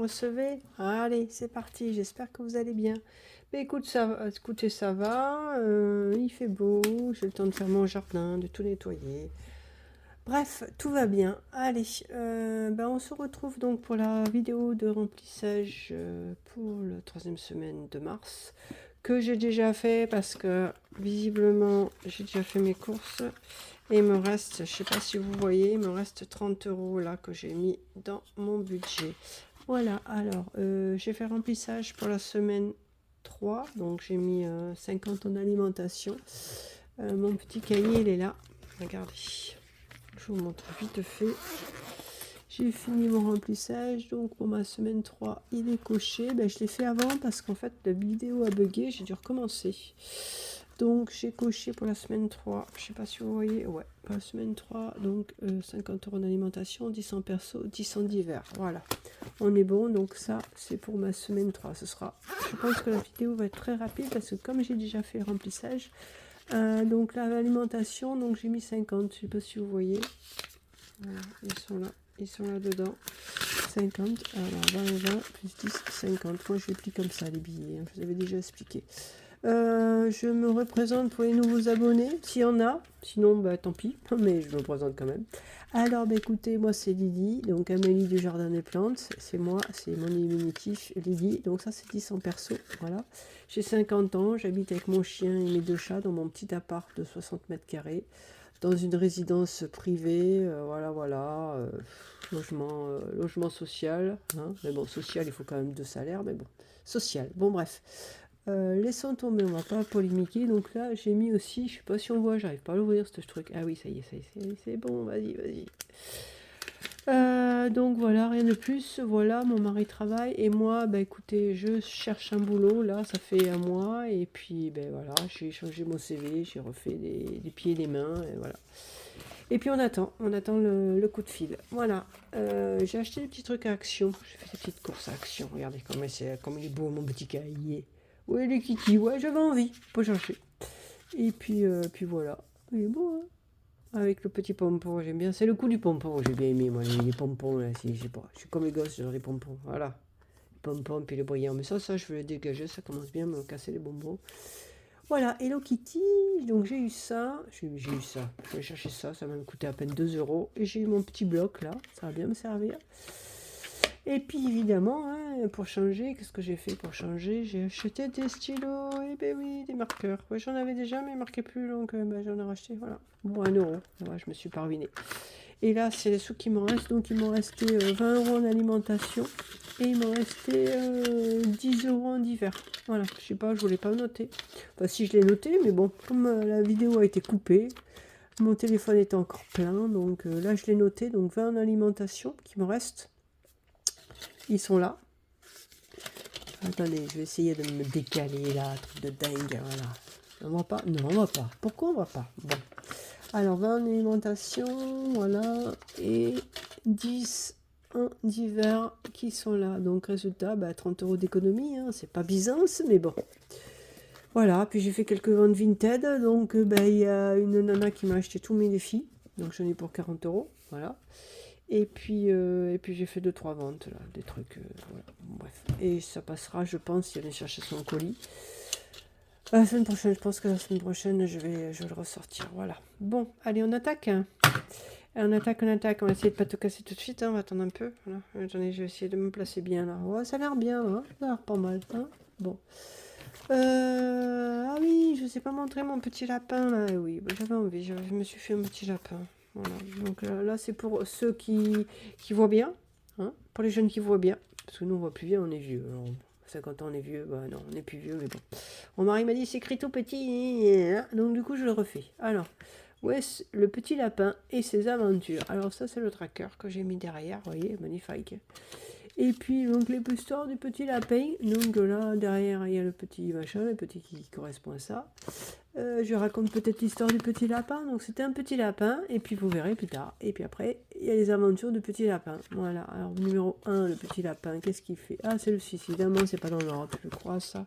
recevez? Allez, c'est parti, j'espère que vous allez bien. Mais écoute, écoutez, ça va, il fait beau, j'ai le temps de faire mon jardin, de tout nettoyer. Bref, tout va bien. Allez, on se retrouve donc pour la vidéo de remplissage pour la troisième semaine de mars, que j'ai déjà fait parce que visiblement j'ai déjà fait mes courses. Et il me reste, je ne sais pas si vous voyez, il me reste 30 € là que j'ai mis dans mon budget. Voilà, alors j'ai fait remplissage pour la semaine 3, donc j'ai mis 50 en alimentation. Mon petit cahier, il est là. Regardez, je vous montre vite fait. J'ai fini mon remplissage, donc pour ma semaine 3, il est coché. Je l'ai fait avant parce qu'en fait, la vidéo a bugué, j'ai dû recommencer. Donc j'ai coché pour la semaine 3, je sais pas si vous voyez, ouais, pour la semaine 3, donc 50 € d'alimentation, 10 en perso, 10 en divers, voilà. On est bon, donc ça c'est pour ma semaine 3, ce sera, je pense que la vidéo va être très rapide parce que comme j'ai déjà fait le remplissage, donc l'alimentation, donc j'ai mis 50, je sais pas si vous voyez, voilà, ils sont là dedans, 50, alors 20, 20, plus 10, 50, moi je les plie comme ça les billets, hein, je vous avais déjà expliqué. Je me représente pour les nouveaux abonnés, s'il y en a. Sinon, tant pis, mais je me présente quand même. Alors, écoutez, moi, c'est Lydie, donc Amélie du Jardin des Plantes. C'est moi, c'est mon diminutif, Lydie. Donc ça, c'est 10 en perso, voilà. J'ai 50 ans, j'habite avec mon chien et mes 2 chats dans mon petit appart de 60 mètres carrés, dans une résidence privée, voilà. Logement social, hein. Mais bon, social, il faut quand même 2 salaires, mais bon, social, bon bref. Laissons tomber, on va pas polémiquer. Donc là, j'ai mis aussi, je sais pas si on voit, j'arrive pas à l'ouvrir ce truc. Ah oui, ça y est, c'est bon, vas-y. Donc voilà, rien de plus. Voilà, mon mari travaille et moi, écoutez, je cherche un boulot. Là, ça fait un mois et puis, voilà, j'ai changé mon CV, j'ai refait les pieds et les mains et voilà. Et puis on attend le coup de fil. Voilà, j'ai acheté des petits trucs à Action. J'ai fait des petites courses à Action. Regardez comme il est beau mon petit cahier. Ouais, les kikis, ouais, j'avais envie, pas chercher. Et puis voilà, il est beau, hein. Avec le petit pompon, j'aime bien. C'est le coup du pompon, j'ai bien aimé, moi, les pompons, là, si, je sais pas. Je suis comme les gosses, genre les pompons, voilà. Les pompons, puis les brillants. Mais ça, je veux le dégager, ça commence bien à me casser les bonbons. Voilà, Hello Kitty, donc j'ai eu ça, je vais chercher ça, ça va me coûter à peine 2 €. Et j'ai eu mon petit bloc, là, ça va bien me servir. Et puis évidemment, hein, pour changer, qu'est-ce que j'ai fait pour changer? J'ai acheté des stylos, et ben oui, des marqueurs. Ouais, j'en avais déjà, mais ils ne marquaient plus, donc j'en ai racheté, voilà. Bon, 1 €, ouais, je me suis pas ruinée. Et là, c'est les sous qui m'en restent, donc il m'en restait 20 € en alimentation, et il m'en restait 10 € en divers. Voilà, je sais pas, je voulais pas noter. Enfin, si je l'ai noté, mais bon, comme la vidéo a été coupée, mon téléphone était encore plein, donc là, je l'ai noté, donc 20 en alimentation qui me reste. Ils sont là. Attendez, je vais essayer de me décaler là, truc de dingue, voilà. On voit pas? Non, on voit pas. Pourquoi on voit pas? Bon. Alors, 20 en alimentation, voilà, et 10 en divers qui sont là. Donc, résultat, 30 € d'économie, hein. C'est pas Byzance, mais bon. Voilà, puis j'ai fait quelques ventes Vinted, donc il y a une nana qui m'a acheté tous mes défis, donc j'en ai pour 40 €, voilà. Et puis j'ai fait 2-3 ventes, là, des trucs, voilà. Bref. Et ça passera, je pense, si elle vient chercher son colis. La semaine prochaine, je pense que la semaine prochaine, je vais le ressortir, voilà. Bon, allez, on attaque, hein. On attaque, on va essayer de pas tout casser tout de suite, hein. On va attendre un peu, voilà. Attendez, je vais essayer de me placer bien, là. Ouais, ça a l'air bien, hein. Ça a l'air pas mal, hein. Bon. Ah oui, je ne sais pas montrer mon petit lapin, là. Oui, j'avais envie, je me suis fait un petit lapin. Voilà, donc là c'est pour ceux qui voient bien, hein, pour les jeunes qui voient bien, parce que nous on voit plus bien, on est vieux. Alors, 50 ans on est vieux, non, on n'est plus vieux, mais bon. Mon mari m'a dit c'est écrit tout petit, donc du coup je le refais. Alors, ouais, le petit lapin et ses aventures. Alors ça c'est le tracker que j'ai mis derrière, vous voyez, magnifique. Et puis, donc, les histoires du petit lapin. Donc, là, derrière, il y a le petit machin, le petit qui correspond à ça. Je raconte peut-être l'histoire du petit lapin. Donc, c'était un petit lapin. Et puis, vous verrez plus tard. Et puis après, il y a les aventures du petit lapin. Voilà. Alors, numéro 1, le petit lapin. Qu'est-ce qu'il fait? Ah, c'est le 6. Évidemment, c'est pas dans l'ordre, je crois, ça.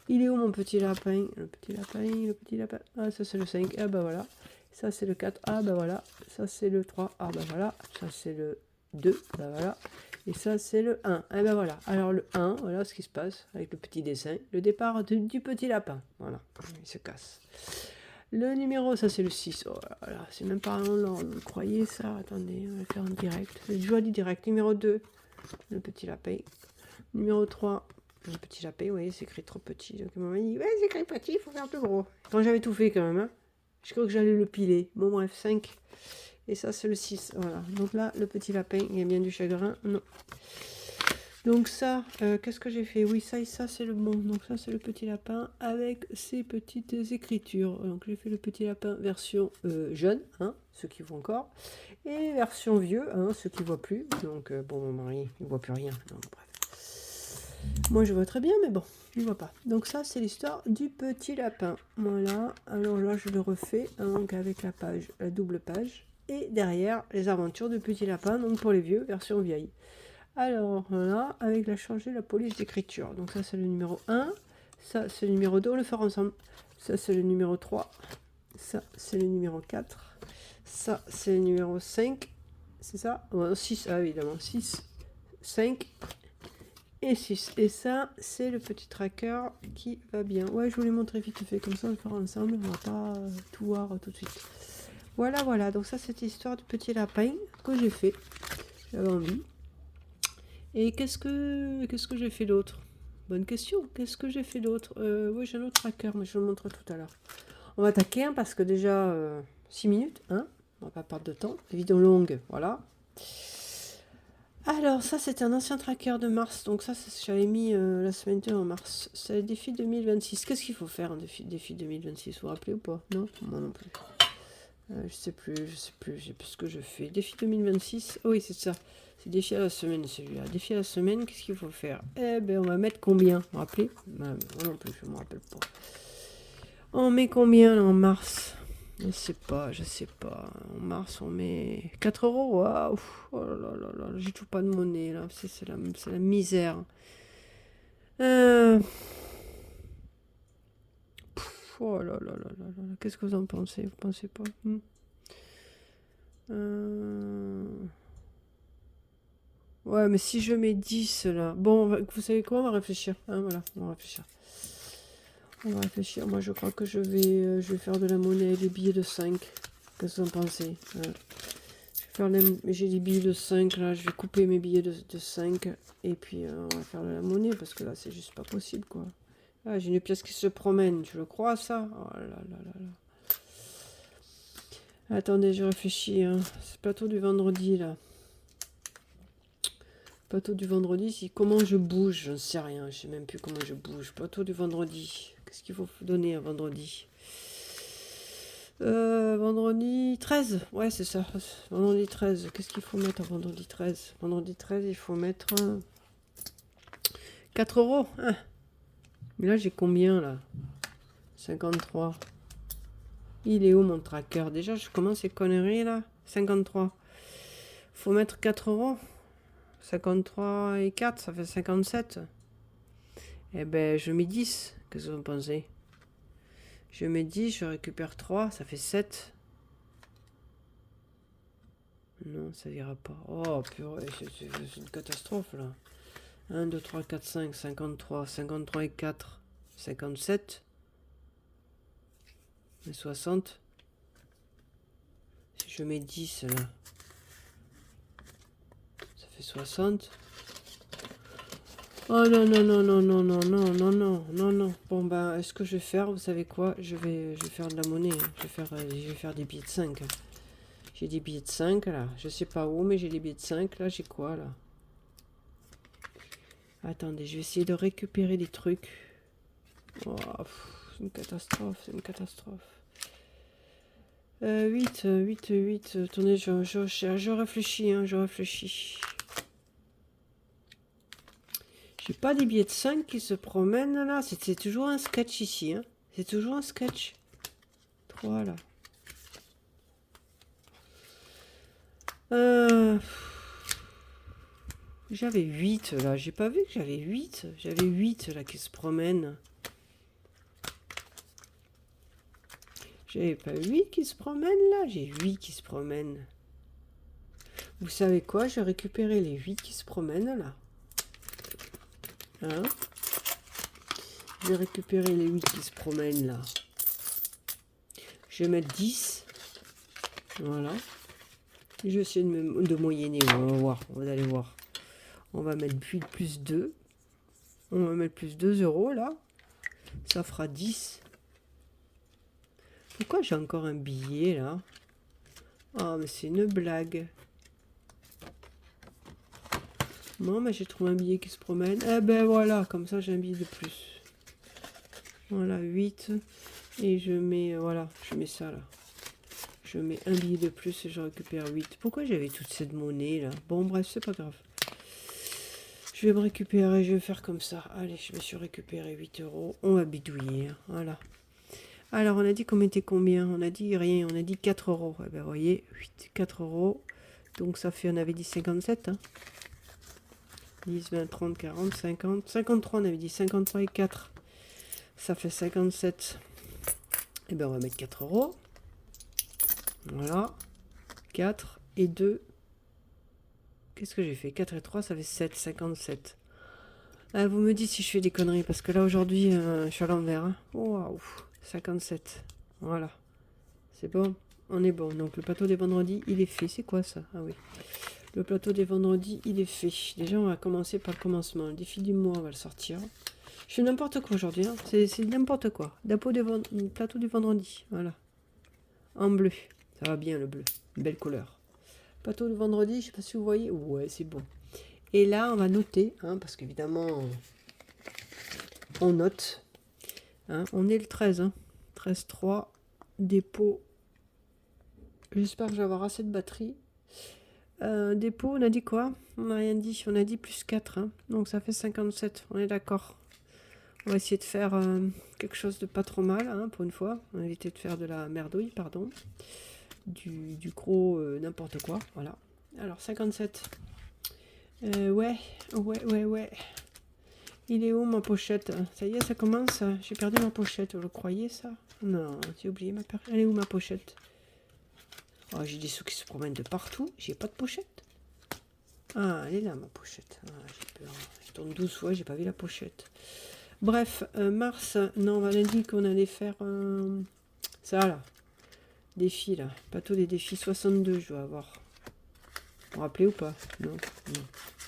Il est où, mon petit lapin? Le petit lapin. Ah, ça, c'est le 5. Ah, voilà. Ça, c'est le 4. Ah, voilà. Ça, c'est le 3. Ah, voilà. Ça, c'est le 2. Voilà. Et ça, c'est le 1. Et ben voilà. Alors le 1, voilà ce qui se passe avec le petit dessin. Le départ du petit lapin. Voilà, il se casse. Le numéro, ça c'est le 6. Oh là là, c'est même pas en ordre. Vous croyez ça? Attendez, on va le faire en direct. C'est le joie du direct. Numéro 2, le petit lapin. Numéro 3, le petit lapin. Vous voyez, c'est écrit trop petit. Donc maman dit, ouais, c'est écrit petit, il faut faire plus gros. Quand j'avais tout fait quand même, hein. Je crois que j'allais le piler. Bon bref, 5. Et ça, c'est le 6. Voilà. Donc là, le petit lapin, il y a bien du chagrin. Non. Donc ça, qu'est-ce que j'ai fait? Oui, ça et ça, c'est le bon. Donc ça, c'est le petit lapin avec ses petites écritures. Donc j'ai fait le petit lapin version jeune, hein, ceux qui voient encore. Et version vieux, hein, ceux qui voient plus. Donc bon, mon mari, il voit plus rien. Donc bref. Moi, je vois très bien, mais bon, il voit pas. Donc ça, c'est l'histoire du petit lapin. Voilà. Alors là, je le refais, hein, donc avec la page, la double page. Et derrière, les aventures du petit lapin, donc pour les vieux, version vieille. Alors là, avec la changer la police d'écriture. Donc ça, c'est le numéro 1. Ça, c'est le numéro 2. On le fera ensemble. Ça, c'est le numéro 3. Ça, c'est le numéro 4. Ça, c'est le numéro 5. C'est ça? Ouais, 6, ah, évidemment. 6, 5 et 6. Et ça, c'est le petit tracker qui va bien. Ouais, je vous l'ai montré vite fait. Comme ça, on le fera ensemble. On va pas tout voir tout de suite. Voilà, voilà. Donc ça, c'est l'histoire du petit lapin que j'ai fait. J'avais envie. Et qu'est-ce que j'ai fait d'autre? Bonne question. Qu'est-ce que j'ai fait d'autre? Oui, j'ai un autre tracker, mais je le montre tout à l'heure. On va attaquer, hein, parce que déjà 6 minutes, hein, on va pas perdre de temps. Des vidéos longues, voilà. Alors, ça, c'était un ancien tracker de mars. Donc ça j'avais mis la semaine 2 en mars. C'est le défi 2026. Qu'est-ce qu'il faut faire, un défi 2026? Vous vous rappelez ou pas? Non? Moi non plus. Je sais plus, j'ai plus ce que je fais. Défi 2026, oh oui, c'est ça. C'est défi à la semaine, celui-là. Défi à la semaine, qu'est-ce qu'il faut faire? Eh ben, on va mettre combien? Vous vous rappelez? Moi non plus, je me rappelle pas. On met combien là, en mars? Je sais pas. En mars, on met 4 euros. Waouh! Oh là là là là, j'ai toujours pas de monnaie là. C'est la misère. Oh là là là là là. Qu'est-ce que vous en pensez? Vous pensez pas? Ouais, mais si je mets 10 là. Bon, vous savez quoi? On va réfléchir. Hein, voilà, on va réfléchir. Moi, je crois que je vais faire de la monnaie, des billets de 5. Qu'est-ce que vous en pensez? J'ai des billets de 5 là. Je vais couper mes billets de 5. Et puis, on va faire de la monnaie parce que là, c'est juste pas possible, quoi. Ah, j'ai une pièce qui se promène. Tu le crois, ça? Oh là là là là. Attendez, je réfléchis. Hein. C'est le plateau du vendredi, là. Plateau du vendredi, comment je bouge, je ne sais rien, je ne sais même plus comment je bouge. Plateau du vendredi, qu'est-ce qu'il faut donner à vendredi? Vendredi 13, ouais c'est ça, vendredi 13, qu'est-ce qu'il faut mettre à vendredi 13? Vendredi 13, il faut mettre 4 euros. Hein. Mais là j'ai combien là? 53. Il est où mon tracker? Déjà je commence ces conneries là. 53. Faut mettre 4 euros. 53 et 4, ça fait 57. Eh ben, je mets 10. Qu'est-ce que vous en pensez? Je mets 10, je récupère 3, ça fait 7. Non, ça ira pas. Oh, purée, c'est une catastrophe, là. 1, 2, 3, 4, 5, 53. 53 et 4, 57. Et 60. Si je mets 10, là, ça fait 60. Oh non, non, non, non, non, non, non, non, non, non, non. Bon, ben, ce que je vais faire, vous savez quoi? Je vais faire de la monnaie. Je vais faire des billets de 5. J'ai des billets de 5, là. Je sais pas où, mais j'ai des billets de 5. Là, j'ai quoi, là? Attendez, je vais essayer de récupérer des trucs. Oh, c'est une catastrophe, c'est une catastrophe. 8. Attendez, je réfléchis, hein, je réfléchis. J'ai pas des billets de 5 qui se promènent là. C'est toujours un sketch ici. Hein. C'est toujours un sketch. 3 là. J'avais 8 là. J'ai pas vu que j'avais 8. J'avais 8 là qui se promènent. J'avais pas 8 qui se promènent là. J'ai 8 qui se promènent. Vous savez quoi? Je vais récupérer les 8 qui se promènent là. Hein? Je vais récupérer les 8 qui se promènent là. Je vais mettre 10. Voilà. Je vais essayer de moyenner. On va voir. On va aller voir. On va mettre plus 2. On va mettre plus 2 euros là. Ça fera 10. Pourquoi j'ai encore un billet là? Ah, mais c'est une blague. Non, mais j'ai trouvé un billet qui se promène. Eh ben voilà, comme ça j'ai un billet de plus. Voilà, 8. Et je mets, voilà, je mets ça là. Je mets un billet de plus et je récupère 8. Pourquoi j'avais toute cette monnaie là? Bon, bref, c'est pas grave. Je vais me récupérer, je vais faire comme ça. Allez, je me suis récupéré 8 euros. On va bidouiller, hein, voilà. Alors, on a dit qu'on mettait combien? On a dit rien, on a dit 4 euros. Eh ben, vous voyez, 8, 4 euros. Donc, ça fait, on avait dit 57. Hein. 10, 20, 30, 40, 50. 53, on avait dit 53 et 4. Ça fait 57. Eh ben, on va mettre 4 euros. Voilà. 4 et 2. Qu'est-ce que j'ai fait? 4 et 3, ça fait 7, 57. Ah, vous me dites si je fais des conneries, parce que là, aujourd'hui, je suis à l'envers. Hein. Waouh, 57. Voilà. C'est bon, on est bon. Donc, le plateau des vendredis, il est fait. C'est quoi, ça? Ah oui. Le plateau des vendredis, il est fait. Déjà, on va commencer par le commencement. Le défi du mois, on va le sortir. Je fais n'importe quoi aujourd'hui. Hein. C'est n'importe quoi. Plateau du vendredi. Voilà. En bleu. Ça va bien, le bleu. Belle couleur. Plateau du vendredi, je sais pas si vous voyez. Ouais, c'est bon. Et là, on va noter, hein, parce qu'évidemment, on note. Hein, on est le 13. Hein. 13-3. Dépôt. J'espère que je vais avoir assez de batterie. Dépôt, on a dit quoi? On n'a rien dit. On a dit plus 4. Hein. Donc ça fait 57. On est d'accord. On va essayer de faire quelque chose de pas trop mal, hein, pour une fois. On va éviter de faire de la merdouille, pardon. Du gros n'importe quoi. Voilà. Alors 57. Ouais. Il est où ma pochette? Ça y est, ça commence. J'ai perdu ma pochette. Vous le croyez, ça? Non, j'ai oublié ma pochette. Elle est où ma pochette? Oh, j'ai des sous qui se promènent de partout. J'ai pas de pochette. Ah, elle est là, ma pochette. Ah, j'ai peur. Je tourne 12 fois, j'ai pas vu la pochette. Bref, mars. Non, on a dit qu'on allait faire ça, là. Défi, là. Plateau des défis 62, je dois avoir. Vous vous rappelez ou pas? Non.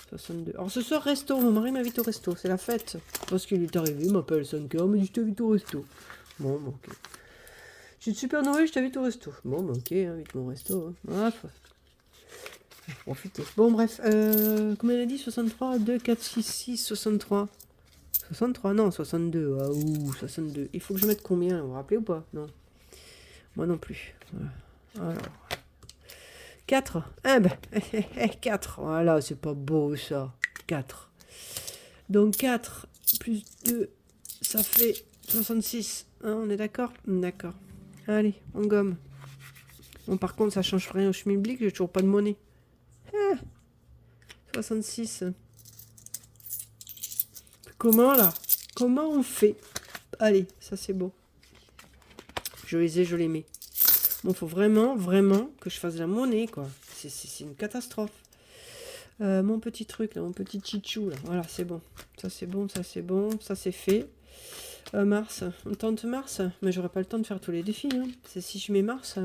62. Alors, ce soir, resto. Mon mari m'invite au resto. C'est la fête. Parce qu'il est arrivé, il m'appelle 5h, mais je t'invite au resto. Bon, ok. Je suis super Noël, je t'invite au resto. Bon, ok, invite mon resto. Hein. Bref. Profitez. Bon, bref. Combien on a dit? 63, 2, 4, 6, 6, 63. 63, non, 62. Ah, ouh, 62. Il faut que je mette combien? Vous vous rappelez ou pas? Non. Moi non plus. Voilà. Alors. 4. Ah ben, 4. Voilà, c'est pas beau ça. 4. Donc 4 plus 2, ça fait 66. Hein, on est d'accord? D'accord. Allez, on gomme. Bon, par contre, ça change rien au schmilblick, j'ai toujours pas de monnaie. 66. Comment là? Comment on fait? Allez, ça c'est beau. Je les ai, je les mets. Bon, faut vraiment que je fasse de la monnaie, quoi. C'est une catastrophe. Mon petit truc, là, mon petit chichou, là. Voilà, c'est bon. Ça c'est bon, ça c'est bon, ça c'est fait. Mars, on tente mars, mais j'aurai pas le temps de faire tous les défis. Hein. C'est si je mets mars.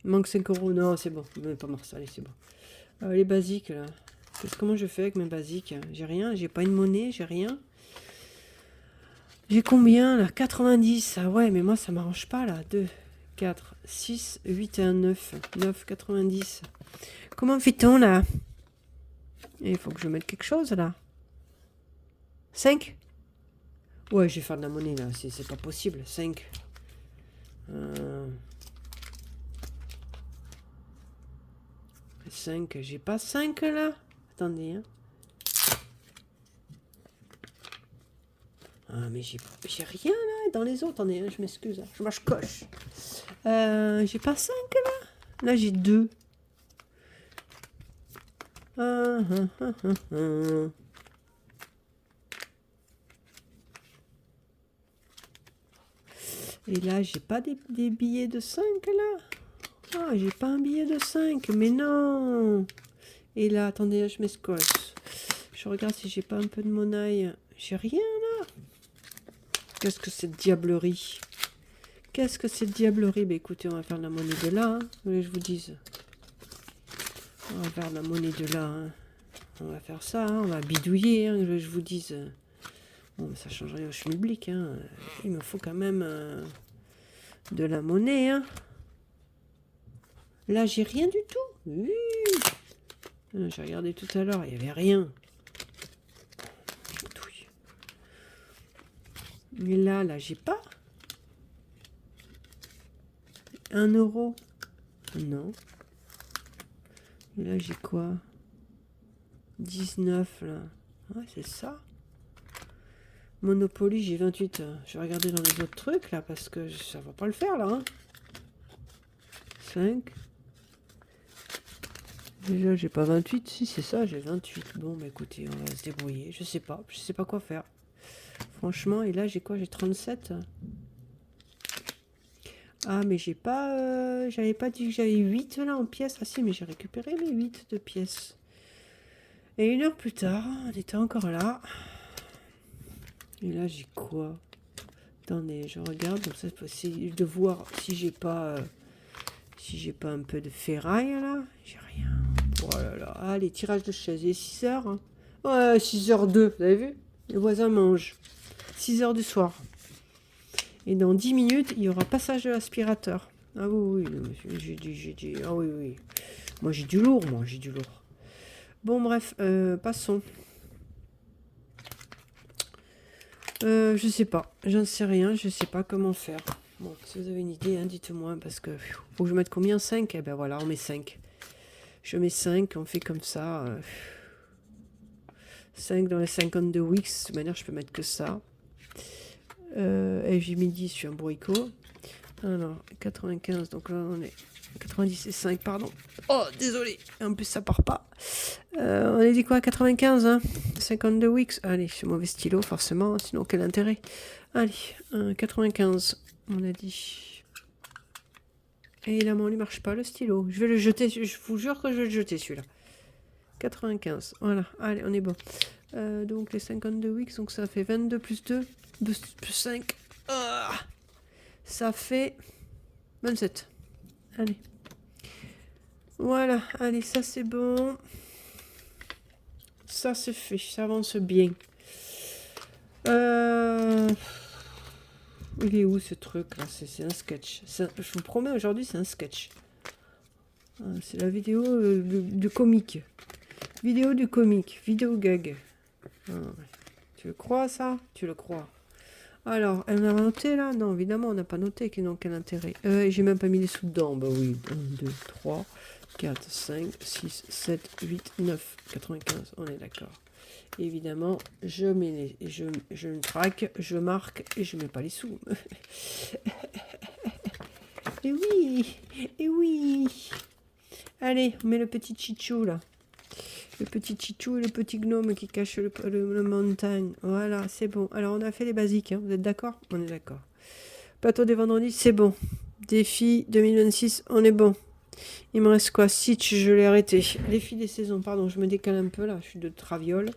Il manque 5 euros. Non, c'est bon. Mais pas mars, allez, c'est bon. Les basiques, là. Comment je fais avec mes basiques? J'ai rien, j'ai pas une monnaie, j'ai rien. J'ai combien là? 90. Ah ouais, mais moi ça m'arrange pas là. 2, 4, 6, 8 et 1, 9. 9, 90. Comment fait-on là? Il faut que je mette quelque chose là. 5? Ouais, je vais faire de la monnaie là. C'est pas possible. 5. 5. J'ai pas 5 là? Attendez, hein. Ah, mais j'ai rien là dans les autres. Attendez, hein, je m'excuse. Hein. Je coche. J'ai pas 5 là. Là, j'ai 2. Et là, j'ai pas des billets de 5 là. Ah, j'ai pas un billet de 5, mais non. Et là, attendez, je m'escosse. Je regarde si j'ai pas un peu de monnaie. J'ai rien là. Qu'est-ce que cette diablerie? Qu'est-ce que cette diablerie? Bah écoutez, on va faire de la monnaie de là. Hein. Vous voulez que je vous dise? On va faire de la monnaie de là. Hein. On va faire ça. Hein. On va bidouiller. Hein, que je vous dise. Bon, mais ça change rien au schmilblick. Hein. Il me faut quand même de la monnaie. Hein. Là, j'ai rien du tout. Oui. J'ai regardé tout à l'heure. Il n'y avait rien. Mais là, j'ai pas. 1 euro. Non. Et là, j'ai quoi? 19, là. Ouais, c'est ça. Monopoly, j'ai 28. Je vais regarder dans les autres trucs, là, parce que ça va pas le faire, là. Hein. 5. Déjà, j'ai pas 28. Si, c'est ça, j'ai 28. Bon, bah écoutez, on va se débrouiller. Je sais pas quoi faire. Franchement, et là, j'ai quoi? J'ai 37. Ah, mais j'ai pas... j'avais pas dit que j'avais 8 là en pièces. Ah si, mais j'ai récupéré mes 8 de pièces. Et 1 heure plus tard, on était encore là. Et là, j'ai quoi? Attendez, je regarde. Donc ça, c'est possible de voir si j'ai pas... si j'ai pas un peu de ferraille là. J'ai rien. Oh là là. Ah, les tirages de chaises. Il est 6 heures. Hein. Ouais, 6h02. Vous avez vu? Les voisins mangent. 6 heures du soir. Et dans 10 minutes, il y aura passage de l'aspirateur. Ah oui, oui, j'ai dit. Ah oui, oui. Moi, j'ai du lourd, Bon, bref, passons. Je sais pas. J'en sais rien. Je sais pas comment faire. Bon, si vous avez une idée, hein, dites-moi. Parce que faut que je mette combien? 5? Eh ben voilà, on met 5. Je mets 5. On fait comme ça. 5 dans les 52 weeks. De toute manière, je peux mettre que ça. Et j'ai mis 10 sur un bourricot. Alors, 95, donc là on est 90 et 5, pardon. Oh, désolé, en plus ça part pas. On a dit quoi, 95, hein? 52 weeks. Allez, c'est mauvais stylo, forcément, sinon quel intérêt? Allez, 95, on a dit. Et évidemment, il marche pas le stylo. Je vais le jeter, je vous jure que je vais le jeter celui-là. 95, voilà, allez, on est bon. Donc les 52 weeks, donc ça fait 22 plus 2, plus 5. Ah, ça fait 27. Allez. Voilà, allez, ça c'est bon. Ça c'est fait, ça avance bien. Il est où ce truc là? C'est un sketch. Je vous promets, aujourd'hui c'est un sketch. C'est la vidéo de comique. Vidéo du comique. Vidéo gag. Tu le crois ça? Tu le crois? Alors, on a noté là? Non, évidemment, on n'a pas noté. Quel intérêt? J'ai même pas mis les sous dedans. Bah oui. 1, 2, 3, 4, 5, 6, 7, 8, 9, 95. On est d'accord. Évidemment, je mets je me traque, je marque et je mets pas les sous. Et oui! Et oui! Allez, on met le petit chichou là. Le petit chichou et le petit gnome qui cache le montagne. Voilà, c'est bon. Alors, on a fait les basiques. Hein. Vous êtes d'accord? On est d'accord. Plateau des vendredis, c'est bon. Défi 2026, on est bon. Il me reste quoi? Sitch, je l'ai arrêté. Défi des saisons, pardon, je me décale un peu là. Je suis de traviole.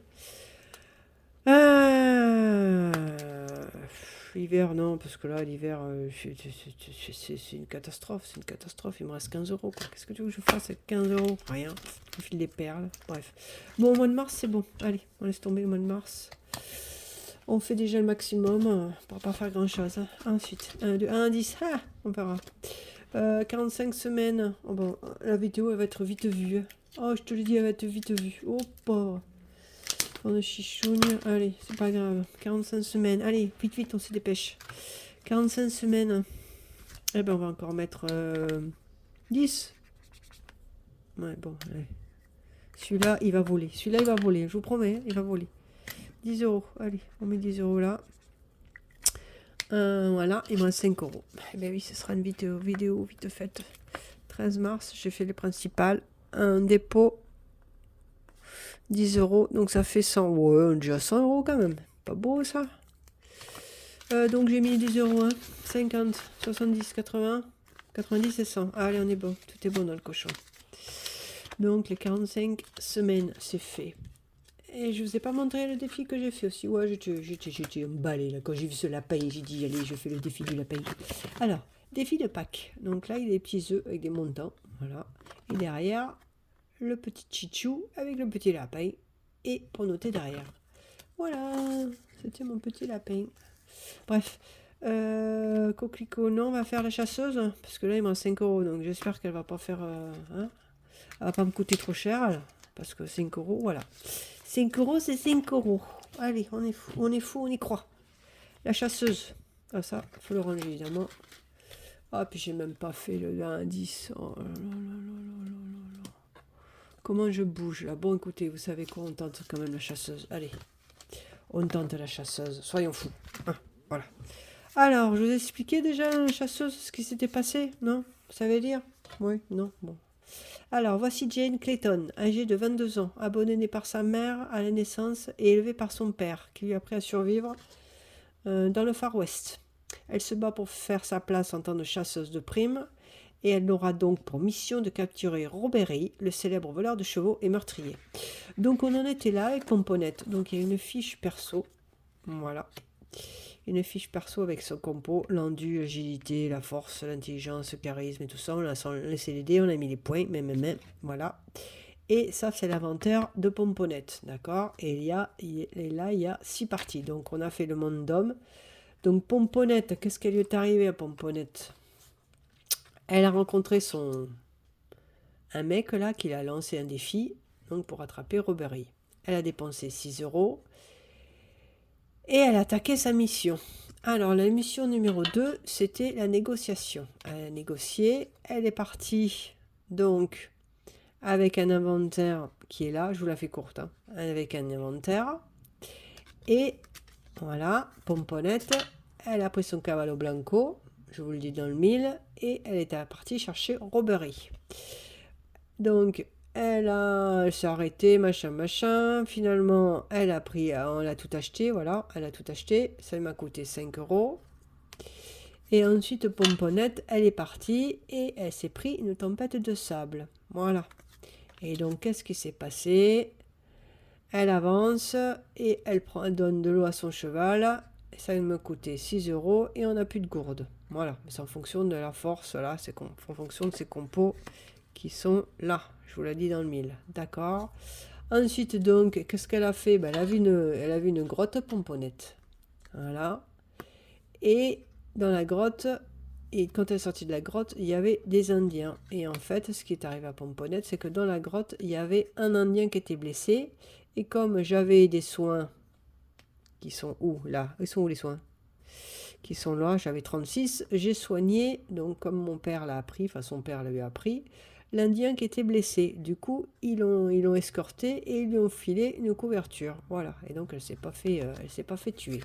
L'hiver, non, parce que là, l'hiver, c'est une catastrophe. C'est une catastrophe. Il me reste 15 euros. Qu'est-ce que tu veux que je fasse avec 15 euros? Rien. Je file des perles. Bref. Bon, au mois de mars, c'est bon. Allez, on laisse tomber le mois de mars. On fait déjà le maximum pour pas faire grand-chose. Hein. Ensuite, 1, 2, 1, 10. Ah, on verra. 45 semaines. Oh, bon, la vidéo, elle va être vite vue. Oh, je te le dis, elle va être vite vue. Oh, pauvre. On a chichougne. Allez, c'est pas grave. 45 semaines. Allez, vite, vite, on se dépêche. 45 semaines. Eh ben, on va encore mettre 10. Ouais, bon, allez. Celui-là, il va voler. Celui-là, il va voler. Je vous promets, hein, il va voler. 10 euros. Allez, on met 10 euros là. Voilà, il me reste 5 euros. Eh bien oui, ce sera une vidéo vite faite. 13 mars, j'ai fait les principales. Un dépôt. 10 euros, donc ça fait 100. Ouais, déjà 100 euros quand même. Pas beau ça. Donc j'ai mis 10 euros. Hein. 50, 70, 80, 90 et 100. Ah, allez, on est bon. Tout est bon dans le cochon. Donc, les 45 semaines, c'est fait. Et je vous ai pas montré le défi que j'ai fait aussi. Ouais, j'étais emballée là. Quand j'ai vu ce lapin, j'ai dit, allez, je fais le défi du lapin. Alors, défi de Pâques. Donc là, il y a des petits œufs avec des montants. Voilà. Et derrière, le petit chichou avec le petit lapin. Et pour noter derrière. Voilà. C'était mon petit lapin. Bref. Coquelicot, non, on va faire la chasseuse. Parce que là, il me reste 5 €. Donc j'espère qu'elle va pas faire... hein, elle va pas me coûter trop cher. Alors, parce que 5 €, voilà. 5 €, c'est 5 €. Allez, on est fou, on y croit. La chasseuse. Ah, ça, il faut le ranger, évidemment. Ah, puis j'ai même pas fait le indice. Oh là là là là là là. Comment je bouge là? Bon, écoutez, vous savez quoi? On tente quand même la chasseuse. Allez, on tente la chasseuse. Soyons fous. Hein, voilà. Alors, je vous ai expliqué déjà la chasseuse, ce qui s'était passé, non? Vous savez lire? Oui, non? Bon. Alors, voici Jane Clayton, âgée de 22 ans, abandonnée par sa mère à la naissance et élevée par son père, qui lui a appris à survivre dans le Far West. Elle se bat pour faire sa place en tant que chasseuse de primes, et elle aura donc pour mission de capturer Robert, le célèbre voleur de chevaux et meurtrier. Donc, on en était là avec Pomponette. Donc, il y a une fiche perso. Voilà. Une fiche perso avec son compo, l'endu, l'agilité, la force, l'intelligence, le charisme et tout ça. On a laissé les dés, on a mis les points, voilà. Et ça, c'est l'inventaire de Pomponette, d'accord? Et là, il y a 6 parties. Donc, on a fait le monde d'homme. Donc, Pomponette, qu'est-ce qu'elle lui est arrivé à Pomponette? Elle a rencontré un mec là qui a lancé un défi, donc pour attraper Robert. Elle a dépensé 6 € et elle a attaqué sa mission. Alors, la mission numéro 2, c'était la négociation. Elle a négocié, elle est partie donc avec un inventaire qui est là, je vous la fais courte, hein, avec un inventaire. Et voilà, Pomponette, elle a pris son cavallo blanco, je vous le dis dans le mille, et elle était partie chercher Robert. Donc, elle s'est arrêtée, machin. Finalement, elle a pris, on l'a tout acheté, voilà, elle a tout acheté. Ça m'a coûté 5 €. Et ensuite, Pomponette, elle est partie et elle s'est pris une tempête de sable. Voilà. Et donc, qu'est-ce qui s'est passé? Elle avance et elle donne de l'eau à son cheval. Ça me coûtait 6 € et on n'a plus de gourde. Voilà. C'est en fonction de la force, là, c'est en fonction de ces compos qui sont là. Je vous l'ai dit dans le mille. D'accord. Ensuite, donc, qu'est-ce qu'elle a fait? Ben, elle a vu une grotte Pomponette. Voilà. Et dans la grotte, et quand elle est sortie de la grotte, il y avait des Indiens. Et en fait, ce qui est arrivé à Pomponette, c'est que dans la grotte, il y avait un Indien qui était blessé. Et comme j'avais des soins qui sont où? Là. Ils sont où les soins? Qui sont là, j'avais 36. J'ai soigné, donc comme mon père l'a appris, enfin son père l'avait appris, l'Indien qui était blessé. Du coup, ils l'ont escorté et ils lui ont filé une couverture. Voilà. Et donc, elle s'est pas fait tuer.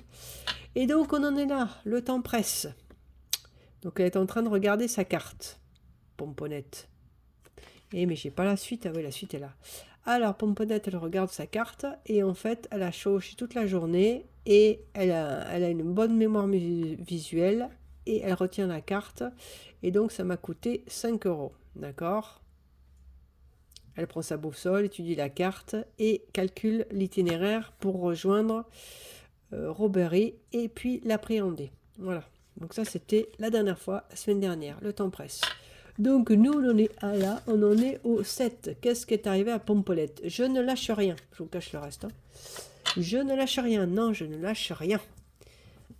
Et donc, on en est là. Le temps presse. Donc, elle est en train de regarder sa carte. Pomponette. Mais j'ai pas la suite. Ah oui, la suite est là. Alors, Pomponette, elle regarde sa carte. Et en fait, elle a chauffé toute la journée. Et elle a une bonne mémoire visuelle. Et elle retient la carte. Et donc, ça m'a coûté 5 €. D'accord? Elle prend sa boussole, étudie la carte et calcule l'itinéraire pour rejoindre Robert et puis l'appréhender. Voilà. Donc ça, c'était la dernière fois, la semaine dernière. Le temps presse. Donc nous, on en est à là. On en est au 7. Qu'est-ce qui est arrivé à Pomponette? Je ne lâche rien. Je vous cache le reste. Hein. Je ne lâche rien. Non, je ne lâche rien.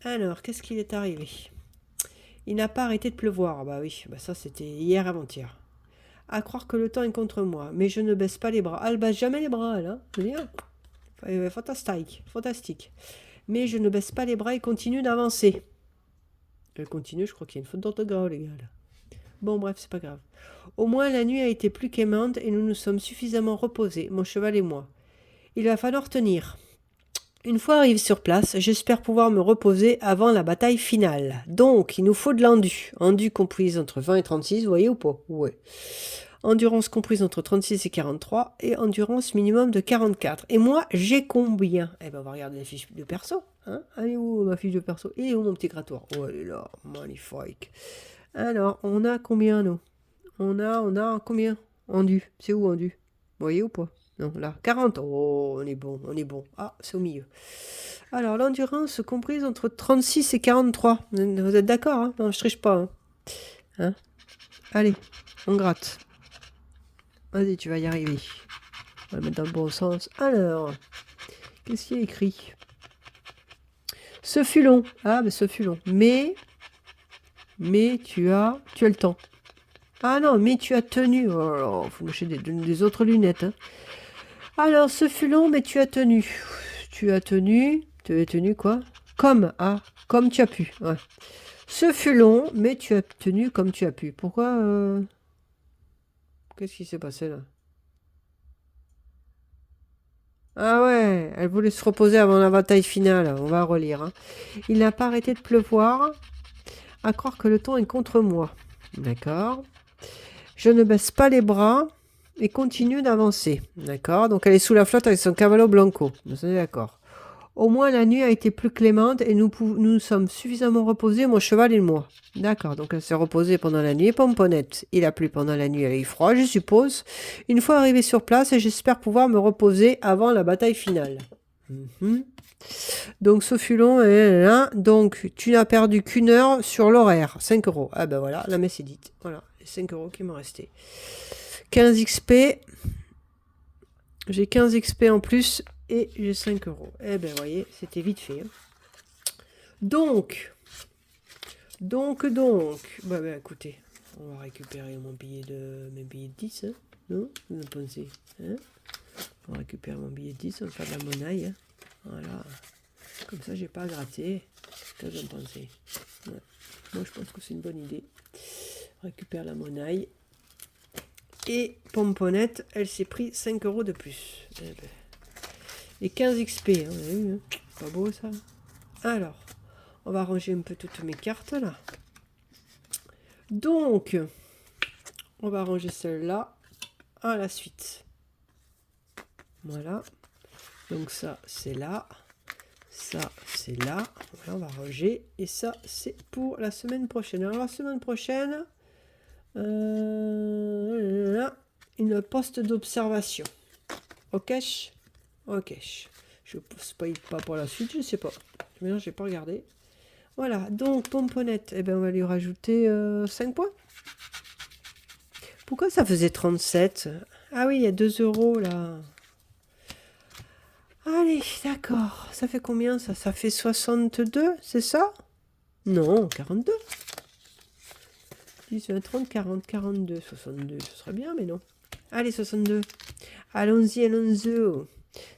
Alors, qu'est-ce qui est arrivé? Il n'a pas arrêté de pleuvoir. Bah oui, bah ça c'était hier avant-hier. À croire que le temps est contre moi, mais je ne baisse pas les bras. Elle baisse jamais les bras, elle, hein. Je veux dire, fantastique. Mais je ne baisse pas les bras et continue d'avancer. Elle continue, je crois qu'il y a une faute d'orthographe, les gars. Là. Bon, bref, c'est pas grave. Au moins, la nuit a été plus qu'aimante et nous nous sommes suffisamment reposés, mon cheval et moi. Il va falloir tenir. Une fois arrivé sur place, j'espère pouvoir me reposer avant la bataille finale. Donc, il nous faut de l'endu. Endu comprise entre 20 et 36, vous voyez ou pas? Ouais. Endurance comprise entre 36 et 43 et endurance minimum de 44. Et moi, j'ai combien? Eh ben, on va regarder la fiche de perso. Hein, elle est où ma fiche de perso? Et où mon petit grattoir? Oh, elle est là, magnifique. Alors, on a combien, nous? On a combien? Endu. C'est où, endu? Vous voyez ou pas? Non, là, 40. Oh, on est bon, on est bon. Ah, c'est au milieu. Alors, l'endurance comprise entre 36 et 43. Vous êtes d'accord, hein? Non, je triche pas, hein. Hein? Allez, on gratte. Vas-y, tu vas y arriver. On va le mettre dans le bon sens. Alors, qu'est-ce qu'il y a écrit? Ce fut long. Ah, mais ce fut long. Mais tu as le temps. Ah non, mais tu as tenu. Oh là là, faut m'acheter des autres lunettes, hein. Alors, ce fut long, mais tu as tenu. Tu as tenu. Tu as tenu quoi? Comme tu as pu. Ouais. Ce fut long, mais tu as tenu comme tu as pu. Pourquoi Qu'est-ce qui s'est passé là? Ah ouais, elle voulait se reposer avant la bataille finale. On va relire, hein. Il n'a pas arrêté de pleuvoir. À croire que le temps est contre moi. D'accord. Je ne baisse pas les bras et continue d'avancer. D'accord. Donc elle est sous la flotte avec son cavallo blanco. Vous êtes d'accord. Au moins la nuit a été plus clémente et nous sommes suffisamment reposés, mon cheval et moi. D'accord. Donc elle s'est reposée pendant la nuit. Pomponnette. Il a plu pendant la nuit. Elle a eu froid, je suppose. Une fois arrivée sur place, j'espère pouvoir me reposer avant la bataille finale. Donc, ce fut long. Donc, tu n'as perdu qu'une heure sur l'horaire. 5 euros. Ah ben voilà, la messe est dite. Voilà, les 5 euros qui m'ont resté. 15 XP. J'ai 15 XP en plus et j'ai 5 euros. Eh ben, voyez, c'était vite fait, hein. Donc. Bah, écoutez, on va récupérer mes billets de 10. Hein. Non, vous en pensez, hein? On va récupérer mon billet de 10, on va faire de la monnaie. Hein. Voilà. Comme ça, j'ai pas à gratter. Qu'est-ce que vous en pensez? Ouais. Moi, je pense que c'est une bonne idée. Récupère la monnaie. Et Pomponnette, elle s'est pris 5 euros de plus. Et 15 XP, hein, vous avez vu, hein? Pas beau ça? Alors, on va ranger un peu toutes mes cartes là. Donc, on va ranger celle-là à la suite. Voilà. Donc ça, c'est là. Ça, c'est là. Voilà, on va ranger. Et ça, c'est pour la semaine prochaine. Alors, la semaine prochaine, une poste d'observation. Ok. Je ne spoil pas pour la suite, je sais pas. Maintenant, j'ai pas regardé. Voilà, donc Pomponnette, on va lui rajouter 5 points. Pourquoi ça faisait 37? Ah oui, il y a 2 euros là. Allez, d'accord. Ça fait combien ça? Ça fait 62, c'est ça? Non, 42. 10, 20, 30, 40, 42, 62. Ce serait bien, mais non. Allez, 62. Allons-y.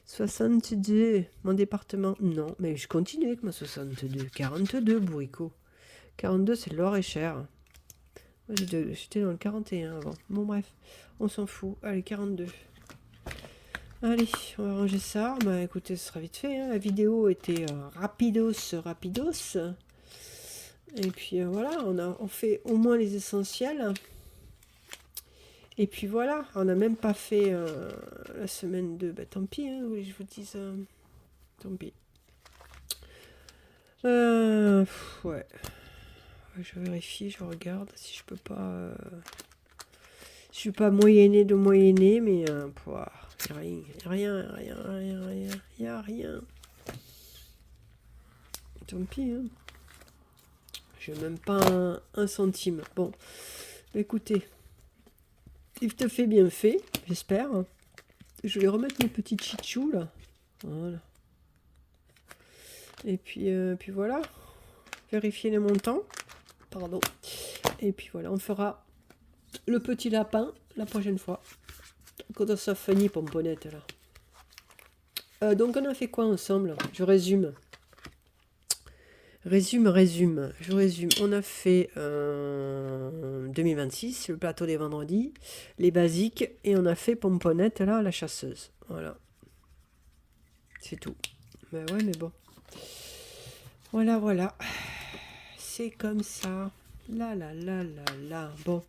62. Mon département. Non, mais je continue avec ma 62. 42, bourricot. 42, c'est de l'or et cher. J'étais dans le 41 avant. Bon, bref, on s'en fout. Allez, 42. Allez, on va ranger ça. Bah écoutez, ce sera vite fait, hein. La vidéo était rapidos. Et puis voilà, on fait au moins les essentiels. Et puis voilà, on n'a même pas fait la semaine 2. Bah tant pis, hein, oui, je vous dis ça. Tant pis. Ouais. Je vérifie, je regarde si je peux pas... Je suis pas moyenné de moyenné, mais... rien. Il n'y a rien. Tant pis, hein. Je n'ai même pas un centime. Bon, écoutez, il te fait bien fait, j'espère. Je vais remettre mes petits chichous, là. Voilà. Et puis voilà. Vérifier les montants. Pardon. Et puis voilà, on fera le petit lapin la prochaine fois. Quand ça finit, Pomponnette, là. Donc, on a fait quoi ensemble? Je résume. Je résume. On a fait 2026, le plateau des vendredis, les basiques, et on a fait Pomponnette, là, la chasseuse. Voilà. C'est tout. Bah ouais, mais bon. Voilà. C'est comme ça. Là. Bon.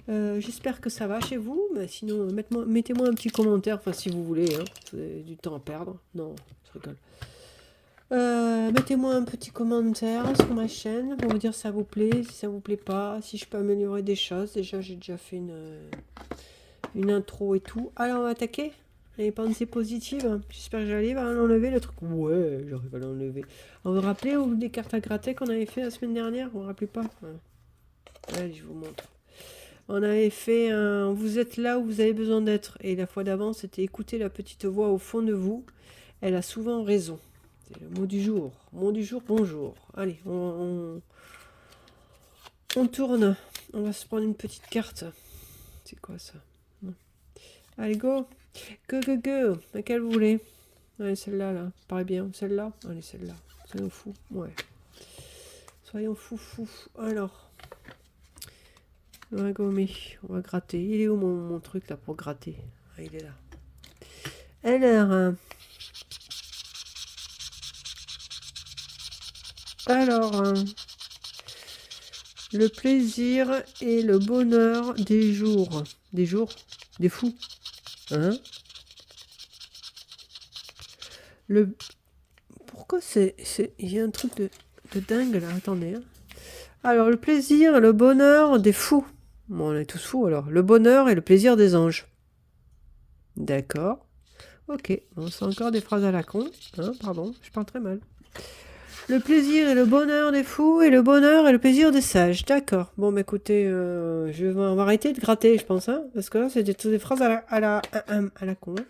J'espère que ça va chez vous. Mais sinon, mettez-moi un petit commentaire, enfin, si vous voulez. Hein. Vous avez du temps à perdre. Non, je rigole. Mettez-moi un petit commentaire sur ma chaîne pour me dire si ça vous plaît, si ça vous plaît pas, si je peux améliorer des choses. Déjà, j'ai déjà fait une intro et tout. Alors, on va attaquer les pensées positives. J'espère que j'arrive à l'enlever le truc. Ouais, j'arrive à l'enlever. On vous rappelez des cartes à gratter qu'on avait fait la semaine dernière? Vous vous rappelez pas? Allez, je vous montre. On avait fait un vous êtes là où vous avez besoin d'être. Et la fois d'avant, c'était écouter la petite voix au fond de vous. Elle a souvent raison. C'est le mot du jour. Mot du jour, bonjour. Allez, on tourne. On va se prendre une petite carte. C'est quoi ça? Allez, go. Go. Laquelle vous voulez? Allez, celle-là, là. Paraît bien. Celle-là? Allez, celle-là. Soyons fous. Ouais. Soyons fous. Alors. On va gommer. On va gratter. Il est où mon truc, là, pour gratter? Ah, il est là. Alors, le plaisir et le bonheur des jours. Des jours? Des fous? Hein? Pourquoi il y a un truc de dingue là, attendez. Hein. Alors, le plaisir et le bonheur des fous. Bon, on est tous fous alors. Le bonheur et le plaisir des anges. D'accord. Ok, bon, c'est encore des phrases à la con. Hein, pardon, je parle très mal. Le plaisir et le bonheur des fous et le bonheur et le plaisir des sages. D'accord. Bon, bah, écoutez, on va arrêter de gratter, je pense, hein, parce que là, c'était toutes des phrases à la con. Hein.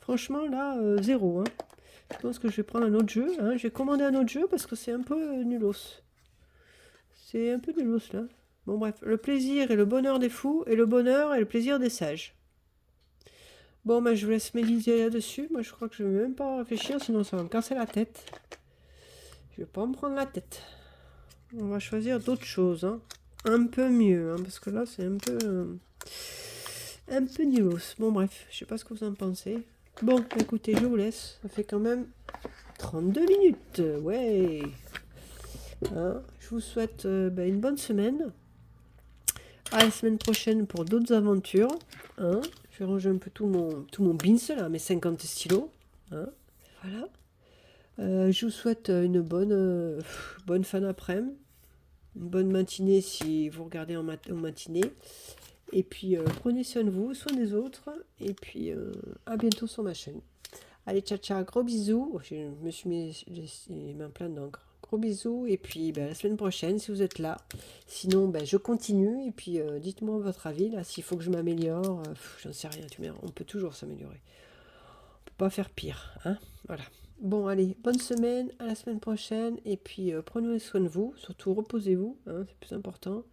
Franchement, là, zéro. Hein. Je pense que je vais prendre un autre jeu. Hein. J'ai commandé un autre jeu parce que c'est un peu nulos. C'est un peu nulos, là. Bon, bref. Le plaisir et le bonheur des fous et le bonheur et le plaisir des sages. Bon, bah, je vous laisse méditer là-dessus. Moi, je crois que je vais même pas réfléchir, sinon ça va me casser la tête. Je vais pas me prendre la tête. On va choisir d'autres choses. Hein. Un peu mieux, hein, parce que là, c'est un peu nulos. Bon, bref. Je sais pas ce que vous en pensez. Bon, écoutez, je vous laisse. Ça fait quand même 32 minutes. Ouais. Hein, je vous souhaite une bonne semaine. À la semaine prochaine pour d'autres aventures. Hein. Je vais ranger un peu tout mon bins là, mes 50 stylos. Hein. Voilà. Je vous souhaite une bonne fin d'après-midi. Une bonne matinée si vous regardez en matinée. Et puis prenez soin de vous, soin des autres. Et puis à bientôt sur ma chaîne. Allez, ciao, gros bisous. Je me suis mis les mains pleines d'encre. Gros bisous. Et puis la semaine prochaine, si vous êtes là. Sinon, je continue. Et puis dites-moi votre avis. Là, s'il faut que je m'améliore, j'en sais rien. On peut toujours s'améliorer. On peut pas faire pire. Hein, voilà. Bon, allez, bonne semaine. À la semaine prochaine. Et puis prenez soin de vous. Surtout, reposez-vous. Hein, c'est plus important.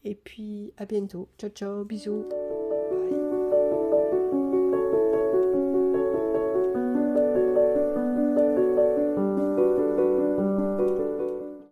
Et puis à bientôt. Ciao, bisous.